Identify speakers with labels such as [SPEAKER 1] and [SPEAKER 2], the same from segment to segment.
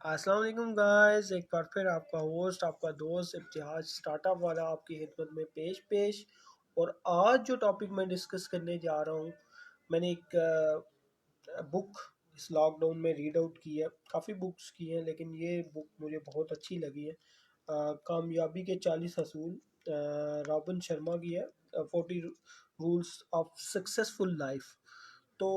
[SPEAKER 1] अस्सलाम वालेकुम गाइस, एक बार फिर आपका होस्ट आपका दोस्त इम्तियाज स्टार्टअप वाला आपकी खिदमत में पेश। और आज जो टॉपिक मैं डिस्कस करने जा रहा हूँ, मैंने एक बुक इस लॉकडाउन में रीड आउट की है। काफ़ी बुक्स की हैं लेकिन ये बुक मुझे बहुत अच्छी लगी है। कामयाबी के 40 असूल, रॉबिन शर्मा की है। 40 रूल्स ऑफ सक्सेसफुल लाइफ। तो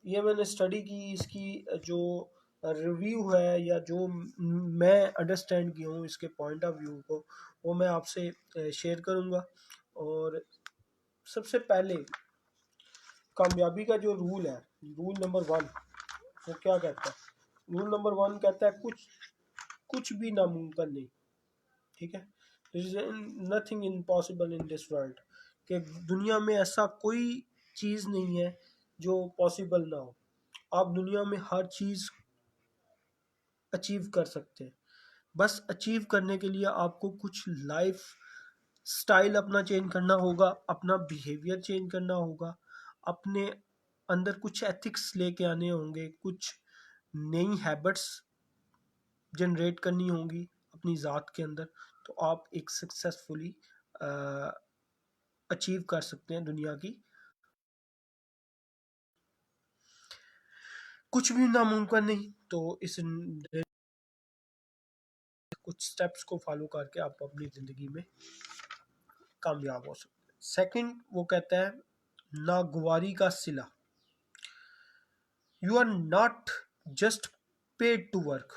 [SPEAKER 1] ये मैंने स्टडी की, इसकी जो रिव्यू है या जो मैं अंडरस्टैंड किया हूँ इसके पॉइंट ऑफ व्यू को, वो मैं आपसे शेयर करूँगा। और सबसे पहले कामयाबी का जो रूल है, रूल नंबर 1, वो क्या कहता है? रूल नंबर 1 कहता है कुछ कुछ भी नामुमकिन नहीं। ठीक है, this is nothing impossible in this world. कि दुनिया में ऐसा कोई चीज़ नहीं है जो पॉसिबल ना हो। आप दुनिया में हर चीज़ अचीव कर सकते हैं। बस अचीव करने के लिए आपको कुछ लाइफ स्टाइल अपना चेंज करना होगा, अपना बिहेवियर चेंज करना होगा, अपने अंदर कुछ एथिक्स लेके आने होंगे, कुछ नई हैबिट्स जनरेट करनी होंगी अपनी ज़ात के अंदर। तो आप एक सक्सेसफुली अचीव कर सकते हैं दुनिया की। कुछ भी नामुमकिन नहीं। तो इस कुछ स्टेप्स को फॉलो करके आप अपनी ज़िंदगी में कामयाब हो सकते हैं। सेकंड, वो कहता है नागवारी का सिला। You are not just paid to work,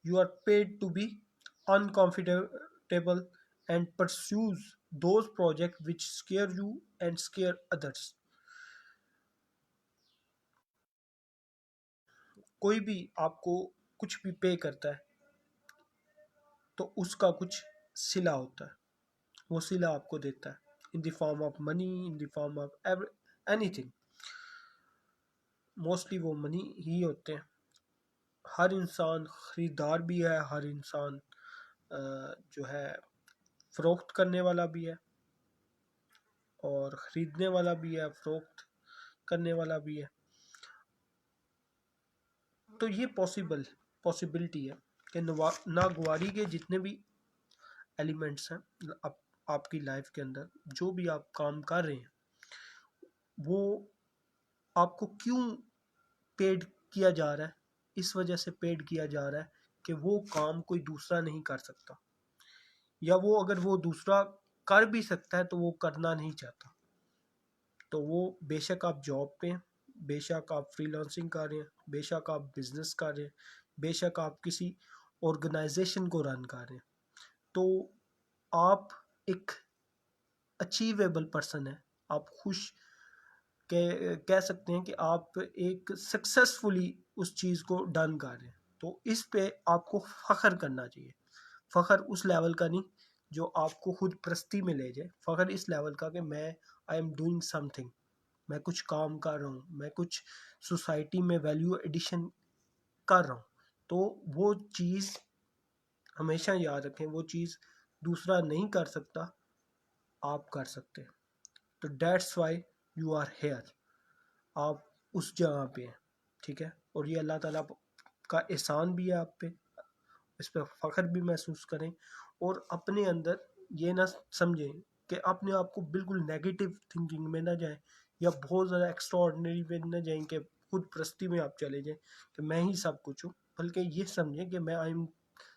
[SPEAKER 1] you are paid to be uncomfortable and pursues those projects which scare you and scare others. कोई भी आपको कुछ भी पे करता है तो उसका कुछ सिला होता है, वो सिला आपको देता है in the form of money, in the form of anything. Mostly वो मनी ही होते हैं। हर इंसान ख़रीदार भी है, हर इंसान जो है फ़रोख्त करने वाला भी है, और ख़रीदने वाला भी है, फ़रोख्त करने वाला भी है। तो ये पॉसिबिलिटी है कि नागवारी के जितने भी एलिमेंट्स हैं आपकी लाइफ के अंदर, जो भी आप काम कर रहे हैं, वो आपको क्यों पेड किया जा रहा है? इस वजह से पेड किया जा रहा है कि वो काम कोई दूसरा नहीं कर सकता, या वो अगर वो दूसरा कर भी सकता है तो वो करना नहीं चाहता। तो वो बेशक आप जॉब पे हैं, बेशक आप फ्रीलांसिंग कर रहे हैं, बेशक आप बिजनेस कर रहे हैं, बेशक आप किसी ऑर्गेनाइजेशन को रन कर रहे हैं, तो आप एक अचीवेबल पर्सन है। आप खुश कह सकते हैं कि आप एक सक्सेसफुली उस चीज़ को डन कर रहे हैं। तो इस पे आपको फ़ख्र करना चाहिए। फ़ख्र उस लेवल का नहीं जो आपको खुद प्रस्ती में ले जाए। फ़ख्र इस लेवल का कि मैं आई एम डूइंग समथिंग, मैं कुछ काम कर रहा हूँ, मैं कुछ सोसाइटी में वैल्यू एडिशन कर रहा हूँ। तो वो चीज़ हमेशा याद रखें, वो चीज़ दूसरा नहीं कर सकता, आप कर सकते हैं। तो that's why you are here. आप उस जगह पे हैं, ठीक है। और ये अल्लाह ताला का एहसान भी है आप पे, इस पर फ़ख्र भी महसूस करें। और अपने अंदर ये ना समझें कि अपने आप को बिल्कुल नेगेटिव थिंकिंग में ना जाएं, या बहुत ज़्यादा एक्स्ट्रा ऑर्डिनरी में ना जाएं कि खुद परस्ती में आप चले जाएं कि मैं ही सब कुछ हूँ। बल्कि ये समझें कि मैं I am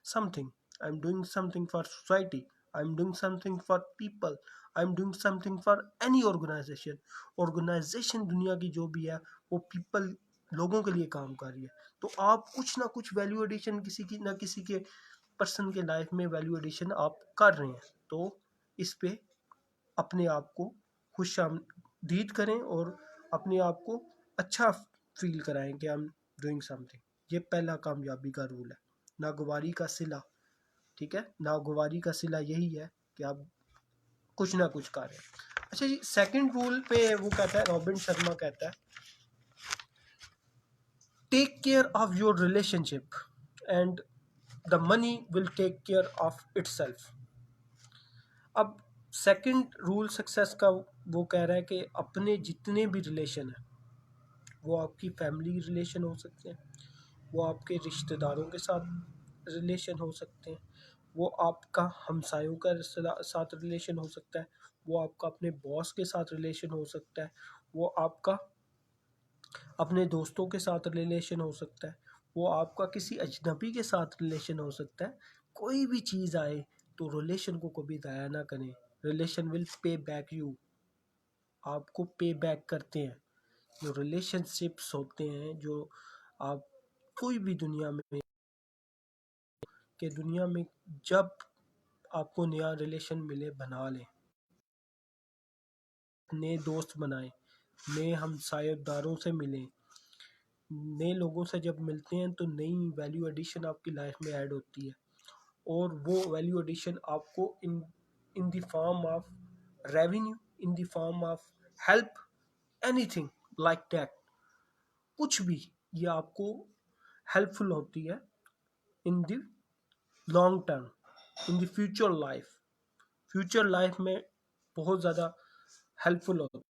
[SPEAKER 1] something, I am doing something for society, I am doing something for people, I am doing something for any organisation. Organisation दुनिया की जो भी है वो पीपल, लोगों के लिए काम कर रही है। तो आप कुछ ना कुछ वैल्यू एडिशन किसी की ना किसी के पर्सन के लाइफ में वैल्यू एडिशन आप कर रहे हैं। तो इस पे अपने आप को खुश आमदीद करें और अपने आप को अच्छा फील कराएं कि आई एम डूइंग समथिंग। ये पहला कामयाबी का रूल है, नागवारी का सिला। ठीक है, नागवारी का सिला यही है कि आप कुछ ना कुछ कर रहे हैं। अच्छा जी, सेकंड रूल पे वो कहता है, रॉबिन शर्मा कहता है, take care of your relationship and the money will take care of itself. अब सेकंड रूल सक्सेस का वो कह रहा है कि अपने जितने भी रिलेशन हैं, वो आपकी फैमिली रिलेशन हो सकते हैं, वो आपके रिश्तेदारों के साथ रिलेशन हो सकते हैं, वो आपका हमसायों का साथ रिलेशन हो सकता है, वो आपका अपने बॉस के साथ रिलेशन हो सकता है, वो आपका अपने दोस्तों के साथ रिलेशन हो सकता है, वो आपका किसी अजनबी के साथ रिलेशन हो सकता है। कोई भी चीज़ आए तो रिलेशन को कभी ज़ाया ना करें। Relation will pay back you, आपको पे बैक करते हैं। जो रिलेशनशिप्स होते हैं, जो आप कोई भी दुनिया में जब आपको नया रिलेशन मिले बना लें, नए दोस्त बनाएं, नए हमसायेदारों से मिलें। नए लोगों से जब मिलते हैं तो नई वैल्यू एडिशन आपकी लाइफ में ऐड होती है, और वो वैल्यू एडिशन आपको in in the form of revenue, in the form of help, anything like that, कुछ भी, ये आपको हेल्पफुल होती है in the long term, in the future life में बहुत ज़्यादा हेल्पफुल होता है।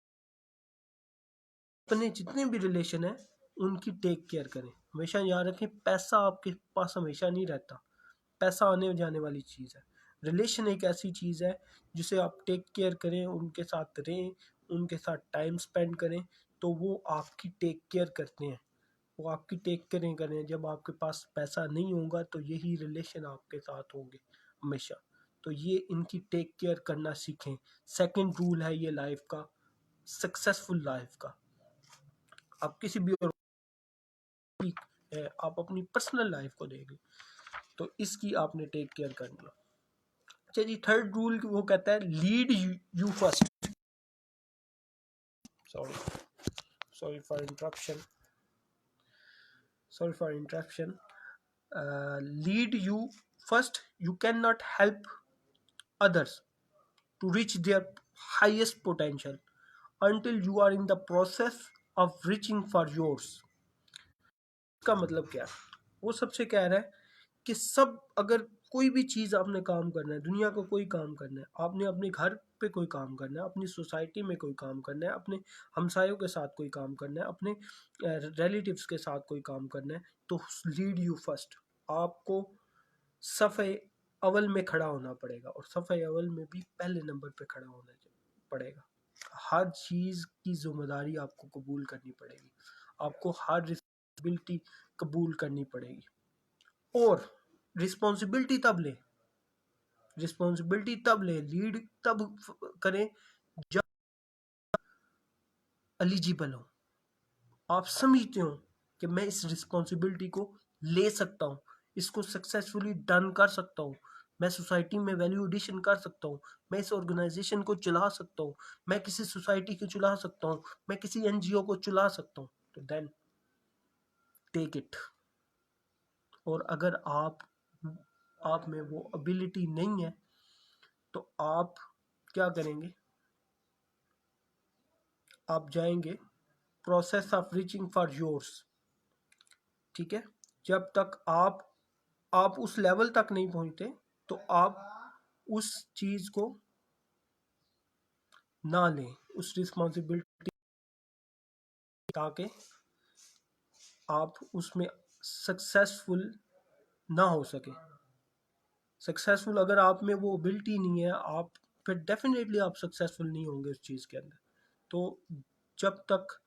[SPEAKER 1] अपने जितने भी रिलेशन है उनकी टेक केयर करें। हमेशा याद रखें, पैसा आपके पास हमेशा नहीं रहता, पैसा आने जाने वाली चीज़ है। रिलेशन एक ऐसी चीज़ है जिसे आप टेक केयर करें, उनके साथ रहें, उनके साथ टाइम स्पेंड करें, तो वो आपकी टेक केयर करते हैं, वो आपकी टेक केयर करें। जब आपके पास पैसा नहीं होगा तो यही रिलेशन आपके साथ होंगे हमेशा। तो ये इनकी टेक केयर करना सीखें। सेकंड रूल है ये लाइफ का, सक्सेसफुल लाइफ का। आप किसी भी और है, आप अपनी पर्सनल लाइफ को देख लें, तो इसकी आपने टेक केयर करनी है। अच्छा जी, थर्ड रूल वो कहता है lead you first. Sorry sorry for interruption sorry for interruption lead you first, you can not help others to reach their highest potential until you are in the process of reaching for yours। इसका मतलब क्या है? वो सबसे कह रहा है कि सब, अगर कोई भी चीज़ आपने काम करना है, दुनिया का कोई काम करना है, आपने अपने घर पे कोई काम करना है, अपनी सोसाइटी में कोई काम करना है, अपने हमसायों के साथ कोई काम करना है, अपने रिलेटिव्स के साथ कोई काम करना है, तो लीड यू फर्स्ट। आपको सफ़े अव्वल में खड़ा होना पड़ेगा, और सफ़े अव्वल में भी पहले नंबर पे खड़ा होना पड़ेगा। हर चीज़ की जिम्मेदारी आपको कबूल करनी पड़ेगी, आपको हर रिस्पॉन्सिबिलिटी कबूल करनी पड़ेगी। और रिस्पॉन्सिबिलिटी तब ले, लीड तब करें जब एलिजिबल हो, आप समझते हो कि मैं इस रिस्पॉन्सिबिलिटी को ले सकता हूँ, इसको सक्सेसफुली डन कर सकता हूँ, मैं सोसाइटी में वैल्यू एडिशन कर सकता हूँ, मैं इस ऑर्गेनाइजेशन को चला सकता हूँ, मैं किसी सोसाइटी को चला सकता हूँ, मैं किसी एनजीओ को चला सकता हूँ, तो देन टेक इट। और अगर आप में वो एबिलिटी नहीं है तो आप क्या करेंगे, आप जाएंगे process of reaching for yours. ठीक है, जब तक आप उस लेवल तक नहीं पहुंचते तो आप उस चीज को ना लें, उस रिस्पॉन्सिबिलिटी, ताकि आप उसमें सक्सेसफुल ना हो सके। सक्सेसफुल अगर आप में वो एबिलिटी नहीं है, आप फिर डेफिनेटली आप सक्सेसफुल नहीं होंगे उस चीज़ के अंदर। तो जब तक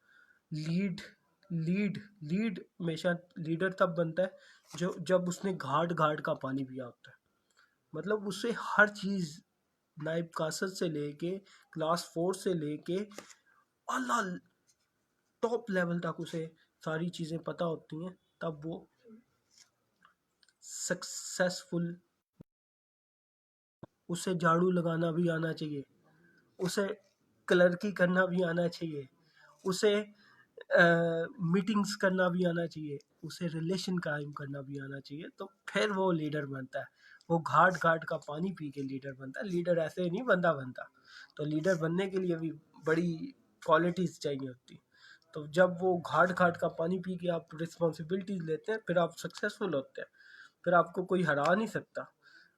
[SPEAKER 1] लीड लीड लीड हमेशा लीडर तब बनता है जब उसने घाट घाट का पानी पिया होता है। मतलब उससे हर चीज़, नाइब कासत से लेके क्लास 4 से लेके अला टॉप लेवल तक उसे सारी चीज़ें पता होती हैं, तब वो सक्सेसफुल। उसे झाड़ू लगाना भी आना चाहिए, उसे क्लर्की करना भी आना चाहिए, उसे मीटिंग्स करना भी आना चाहिए, उसे रिलेशन कायम करना भी आना चाहिए, तो फिर वो लीडर बनता है। वो घाट घाट का पानी पी के लीडर बनता है, लीडर ऐसे नहीं बनता। तो लीडर बनने के लिए भी बड़ी क्वालिटीज़ चाहिए होती। तो जब वो घाट घाट का पानी पी के आप रिस्पॉन्सिबिलिटीज लेते हैं, फिर आप सक्सेसफुल होते हैं, फिर आपको कोई हरा नहीं सकता।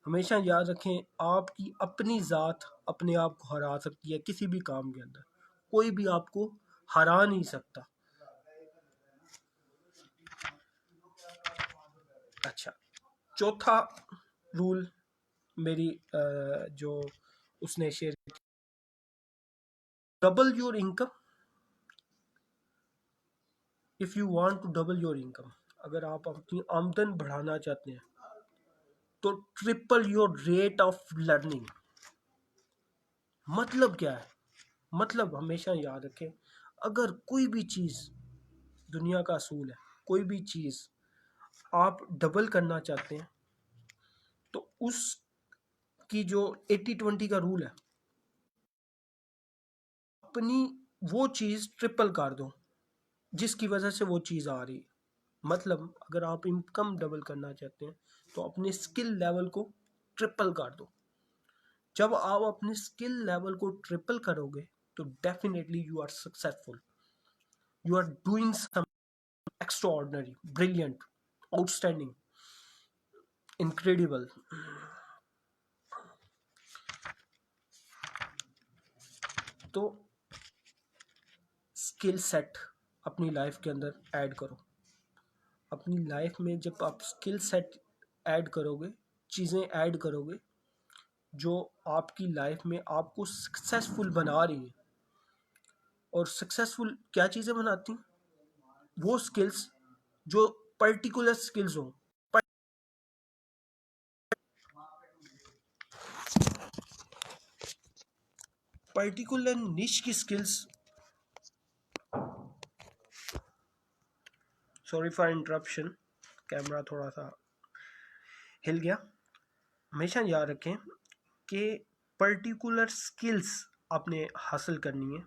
[SPEAKER 1] हमेशा याद रखें, आपकी अपनी ज़ात अपने आप को हरा सकती है किसी भी काम के अंदर, कोई भी आपको हरा नहीं सकता। अच्छा, चौथा रूल मेरी जो उसने share, double your income if you want to double your income. अगर आप अपनी आमदन बढ़ाना चाहते हैं तो triple your rate of learning. मतलब क्या है? मतलब हमेशा याद रखें, अगर कोई भी चीज़, दुनिया का असूल है, कोई भी चीज़ आप डबल करना चाहते हैं तो उसकी जो 80-20 का रूल है, अपनी वो चीज़ ट्रिपल कर दो जिसकी वजह से वो चीज़ आ रही। मतलब अगर आप इनकम डबल करना चाहते हैं तो अपने स्किल लेवल को ट्रिपल कर दो। जब आप अपने स्किल लेवल को ट्रिपल करोगे तो definitely you are successful, you are doing some extraordinary, brilliant, outstanding, incredible. तो स्किल सेट अपनी लाइफ के अंदर ऐड करो। अपनी लाइफ में जब आप स्किल सेट ऐड करोगे, चीज़ें ऐड करोगे जो आपकी लाइफ में आपको सक्सेसफुल बना रही है। और सक्सेसफुल क्या चीज़ें बनाती हैं? वो स्किल्स जो पर्टिकुलर स्किल्स हों, पर्टिकुलर निश की skills. Sorry for interruption, camera थोड़ा सा हिल गया। हमेशा याद रखें कि पर्टिकुलर स्किल्स आपने हासिल करनी है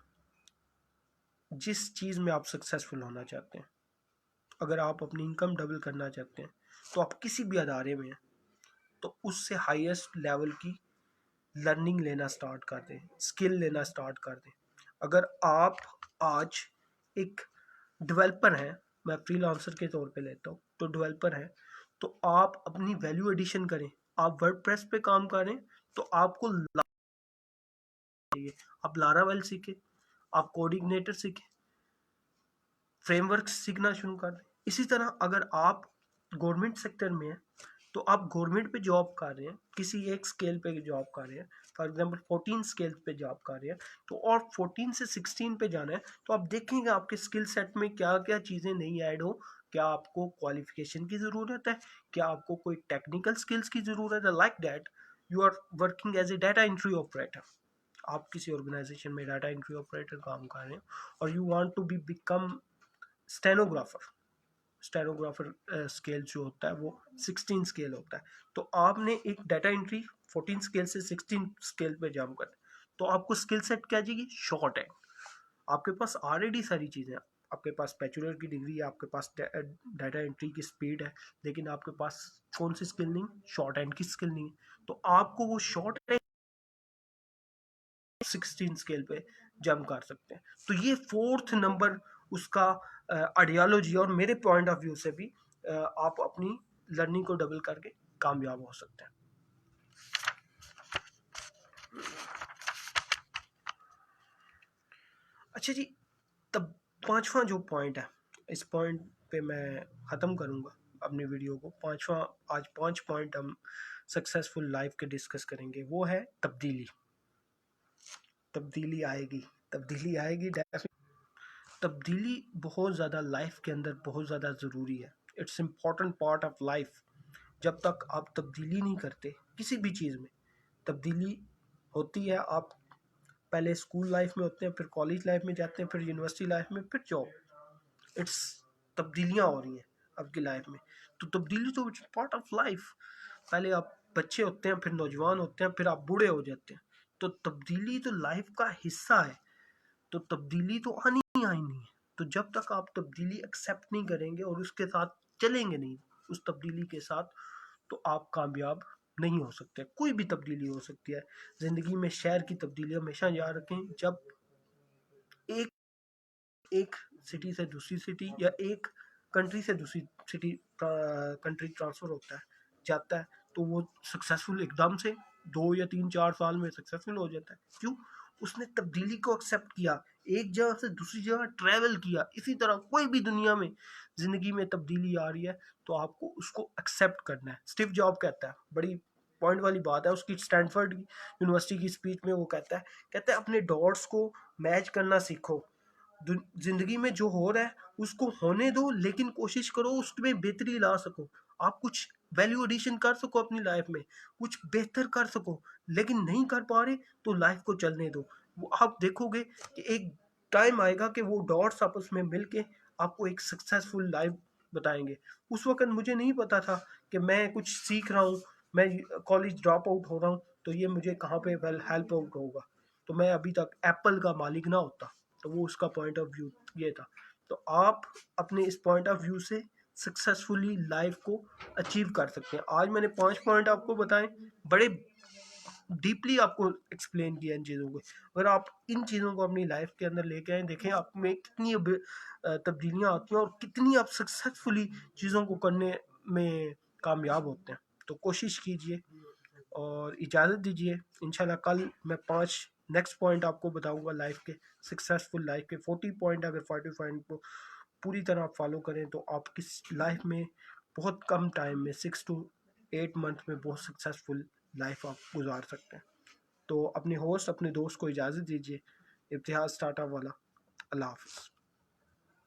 [SPEAKER 1] जिस चीज़ में आप सक्सेसफुल होना चाहते हैं। अगर आप अपनी इनकम डबल करना चाहते हैं तो आप किसी भी अदारे में हैं तो उससे हाईएस्ट लेवल की लर्निंग लेना स्टार्ट कर दें, स्किल लेना स्टार्ट कर दें। अगर आप आज एक डेवलपर हैं, मैं फ्रीलांसर के तौर पे लेता हूँ, तो डेवलपर हैं तो आप अपनी वैल्यू एडिशन करें। आप वर्डप्रेस पे काम करें तो आपको चाहिए, आप लारावेल सीखें, आप कोऑर्डिनेटर सीखें, फ्रेमवर्क सीखना शुरू कर दें। इसी तरह अगर आप गवर्नमेंट सेक्टर में हैं तो आप गवर्नमेंट पे जॉब कर रहे हैं, किसी एक स्केल पे जॉब कर रहे हैं, फॉर एग्जांपल 14 स्केल पे जॉब कर रहे हैं, तो और 14 से 16 पे जाना है तो आप देखेंगे आपके स्किल सेट में क्या क्या चीज़ें नहीं ऐड हो। क्या आपको क्वालिफिकेशन की ज़रूरत है, क्या आपको कोई टेक्निकल स्किल्स की ज़रूरत है, like that you are working as a data entry operator. आप किसी ऑर्गेनाइजेशन में डाटा एंट्री ऑपरेटर काम कर रहे हैं और you want to be become stenographer. Stenographer scale जो होता है वो 16 स्केल होता है। तो आपने एक डाटा एंट्री 14 स्केल से 16 स्केल पे जंप कर, तो आपको स्किल सेट क्या चाहिए? शॉर्ट है। आपके पास ऑलरेडी सारी चीज़ें, आपके पास बैचलर की डिग्री है, आपके पास डाटा एंट्री की स्पीड है, लेकिन आपके पास कौन सी स्किल नहीं? शॉर्ट हैंड की स्किल नहीं है। तो आपको वो शॉर्ट 16 स्केल पे जंप कर सकते हैं। तो ये फोर्थ नंबर उसका आइडियोलॉजी, और मेरे पॉइंट ऑफ व्यू से भी आप अपनी लर्निंग को डबल करके कामयाब हो सकते हैं। अच्छा जी, तब पांचवा जो पॉइंट है, इस पॉइंट पे मैं ख़त्म करूँगा अपनी वीडियो को। पांचवा, आज 5 पॉइंट हम सक्सेसफुल लाइफ के डिस्कस करेंगे। वो है तब्दीली। तब्दीली आएगी, तब्दीली आएगी डेफिनेटली। तब्दीली बहुत ज़्यादा लाइफ के अंदर बहुत ज़्यादा ज़रूरी है। It's important part of life. जब तक आप तब्दीली नहीं करते किसी भी चीज़ में, तब्दीली होती है। आप पहले स्कूल लाइफ में होते हैं, फिर कॉलेज लाइफ में जाते हैं, फिर यूनिवर्सिटी लाइफ में, फिर जॉब। इट्स तब्दीलियाँ हो रही हैं आपकी लाइफ में। तो तब्दीली तो इट्स पार्ट ऑफ लाइफ। पहले आप बच्चे होते हैं, फिर नौजवान होते हैं, फिर आप बूढ़े हो जाते हैं। तो तब्दीली तो लाइफ का हिस्सा है। तो तब्दीली तो आनी ही आनी है। तो जब तक आप तब्दीली एक्सेप्ट नहीं करेंगे और उसके साथ चलेंगे नहीं, उस तब्दीली के साथ, तो आप कामयाब नहीं हो सकते। कोई भी तब्दीली हो सकती है ज़िंदगी में। शहर की तब्दीली हमेशा याद रखें, जब एक एक सिटी से दूसरी सिटी या एक कंट्री से दूसरी सिटी कंट्री ट्रांसफ़र होता है, जाता है, तो वो सक्सेसफुल एकदम से 2 या 3-4 साल में सक्सेसफुल हो जाता है। क्यों? उसने तब्दीली को एक्सेप्ट किया, एक जगह से दूसरी जगह ट्रैवल किया। इसी तरह कोई भी दुनिया में ज़िंदगी में तब्दीली आ रही है तो आपको उसको एक्सेप्ट करना है। स्टीव जॉब कहता है, बड़ी पॉइंट वाली बात है उसकी, स्टैनफोर्ड यूनिवर्सिटी की स्पीच में वो कहता है अपने डॉट्स को मैच करना सीखो। जिंदगी में जो हो रहा है उसको होने दो, लेकिन कोशिश करो उसमें बेहतरी ला सको, आप कुछ वैल्यू एडिशन कर सको अपनी लाइफ में, कुछ बेहतर कर सको। लेकिन नहीं कर पा रहे तो लाइफ को चलने दो। वो आप देखोगे कि एक टाइम आएगा कि वो डॉट्स आपस में मिलके आपको एक सक्सेसफुल लाइफ बताएंगे। उस वक्त मुझे नहीं पता था कि मैं कुछ सीख रहा हूँ, मैं कॉलेज ड्रॉप आउट हो रहा हूँ तो ये मुझे कहाँ पे वेल हेल्प आउट होगा, तो मैं अभी तक एप्पल का मालिक ना होता। तो वो उसका पॉइंट ऑफ व्यू ये था। तो आप अपने इस पॉइंट ऑफ व्यू से सक्सेसफुली लाइफ को अचीव कर सकते हैं। आज मैंने 5 पॉइंट आपको बताए, बड़े डीपली आपको एक्सप्लेन किया इन चीज़ों को। अगर आप इन चीज़ों को अपनी लाइफ के अंदर लेके आए, देखें आप में कितनी तब्दीलियाँ आती हैं और कितनी आप सक्सेसफुली चीज़ों को करने में कामयाब होते हैं। तो कोशिश कीजिए और इजाज़त दीजिए। इंशाल्लाह कल मैं 5 नेक्स्ट पॉइंट आपको बताऊंगा लाइफ के, सक्सेसफुल लाइफ के 40 पॉइंट। अगर 40 पॉइंट को पूरी तरह आप फॉलो करें तो आप किस लाइफ में बहुत कम टाइम में 6 to 8 मंथ में बहुत सक्सेसफुल लाइफ आप गुजार सकते हैं। तो अपने होस्ट अपने दोस्त को इजाज़त दीजिए, इब्तिहाज टाटा वाला। अल्लाह हाफ़िज़।